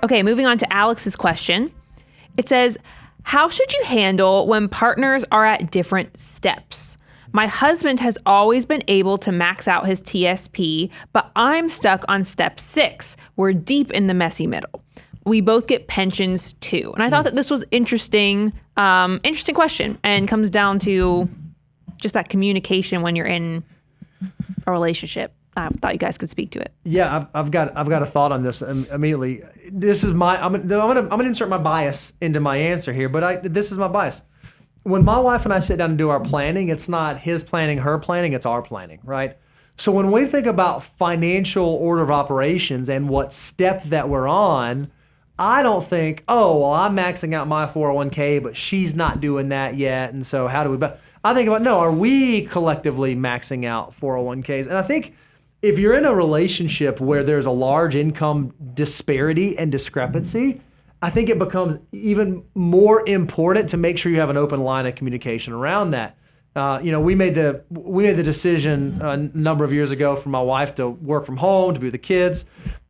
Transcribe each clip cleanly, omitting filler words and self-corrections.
Okay, moving on to Alex's question. It says, how should you handle when partners are at different steps? My husband has always been able to max out his TSP, but I'm stuck on step 6. We're deep in the messy middle. We both get pensions too. And I thought that this was interesting question, and comes down to just that communication when you're in a relationship. I thought you guys could speak to it. Yeah, I've got a thought on this immediately. This is I'm gonna insert my bias into my answer here, but this is my bias. When my wife and I sit down and do our planning, it's not his planning, her planning, it's our planning, right? So when we think about financial order of operations and what step that we're on, I don't think, oh, well, I'm maxing out my 401k, but she's not doing that yet, and so how do we? But I think about, no, are we collectively maxing out 401ks? And I think if you're in a relationship where there's a large income disparity and discrepancy, I think it becomes even more important to make sure you have an open line of communication around that. We made the decision a number of years ago for my wife to work from home, to be with the kids,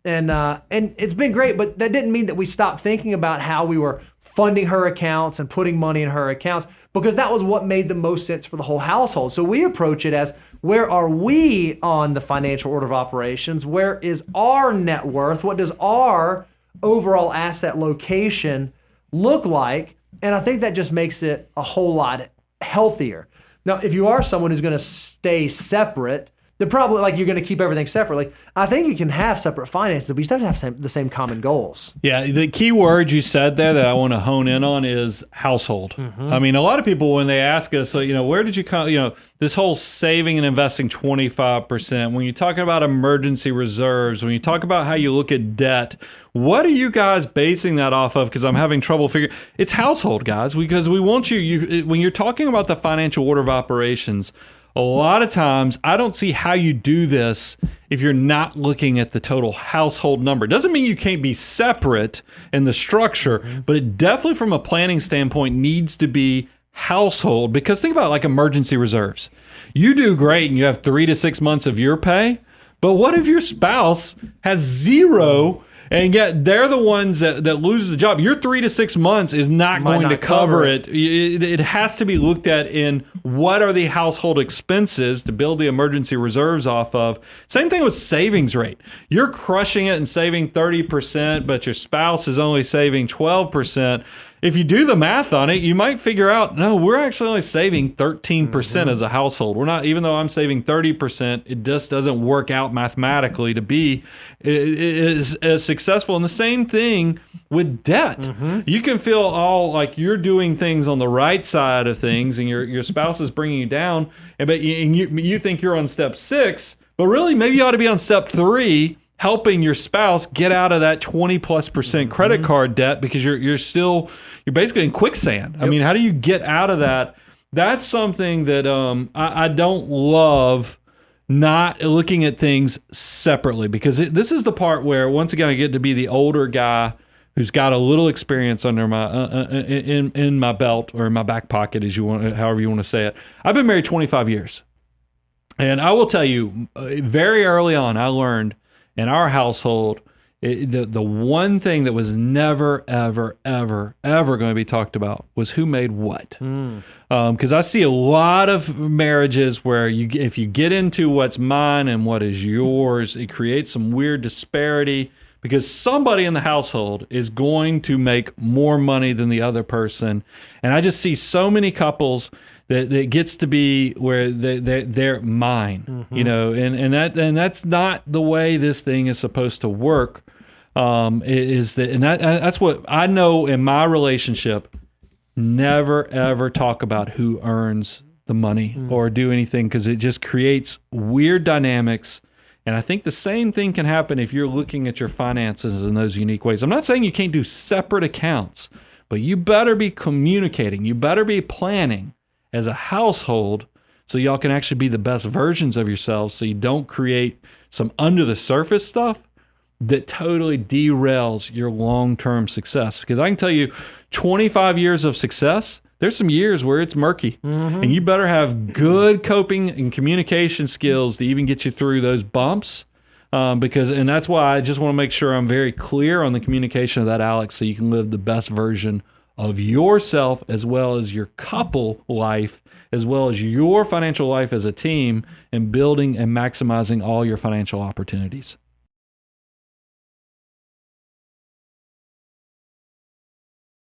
and it's been great. But that didn't mean that we stopped thinking about how we were funding her accounts and putting money in her accounts, because that was what made the most sense for the whole household. So we approach it as, where are we on the financial order of operations? Where is our net worth? What does our overall asset location look like? And I think that just makes it a whole lot healthier. Now, if you are someone who's going to stay separate, they're probably like, you're going to keep everything separately. I think you can have separate finances, but you still have to have the same common goals. Yeah, the key word you said there that I want to hone in on is household. Mm-hmm. I mean, a lot of people, when they ask us, where did you come, this whole saving and investing 25%, when you're talking about emergency reserves, when you talk about how you look at debt, what are you guys basing that off of? Because I'm having trouble figuring. It's household, guys, because we want you, when you're talking about the financial order of operations, a lot of times, I don't see how you do this if you're not looking at the total household number. Doesn't mean you can't be separate in the structure, but it definitely, from a planning standpoint, needs to be household. Because think about like emergency reserves. You do great and you have 3 to 6 months of your pay, but what if your spouse has zero? And yet they're the ones that lose the job. Your 3 to 6 months is not going to cover it. It has to be looked at in what are the household expenses to build the emergency reserves off of. Same thing with savings rate. You're crushing it and saving 30%, but your spouse is only saving 12%. If you do the math on it, you might figure out, no, we're actually only saving 13% as a household. We're not, even though I'm saving 30%, it just doesn't work out mathematically to be as successful. And the same thing with debt. You can feel all like you're doing things on the right side of things and your spouse is bringing you down, but you think you're on step 6, but really maybe you ought to be on step 3, helping your spouse get out of that 20+% credit card debt, because you're basically in quicksand. Yep. I mean, how do you get out of that? That's something that I don't love, not looking at things separately, because this is the part where, once again, I get to be the older guy who's got a little experience under my in my belt, or in my back pocket, however you want to say it. I've been married 25 years, and I will tell you, very early on, I learned in our household, the one thing that was never, ever, ever, ever going to be talked about was who made what. Because I see a lot of marriages where if you get into what's mine and what is yours, it creates some weird disparity, because somebody in the household is going to make more money than the other person. And I just see so many couples that it gets to be where they're mine, and that's not the way this thing is supposed to work. That's what I know in my relationship. Never ever talk about who earns the money or do anything, because it just creates weird dynamics. And I think the same thing can happen if you're looking at your finances in those unique ways. I'm not saying you can't do separate accounts, but you better be communicating. You better be planning as a household, so y'all can actually be the best versions of yourselves, so you don't create some under the surface stuff that totally derails your long-term success. Because I can tell you, 25 years of success, there's some years where it's murky, and you better have good coping and communication skills to even get you through those bumps. And that's why I just want to make sure I'm very clear on the communication of that, Alex, so you can live the best version of yourself as well as your couple life, as well as your financial life as a team, and building and maximizing all your financial opportunities.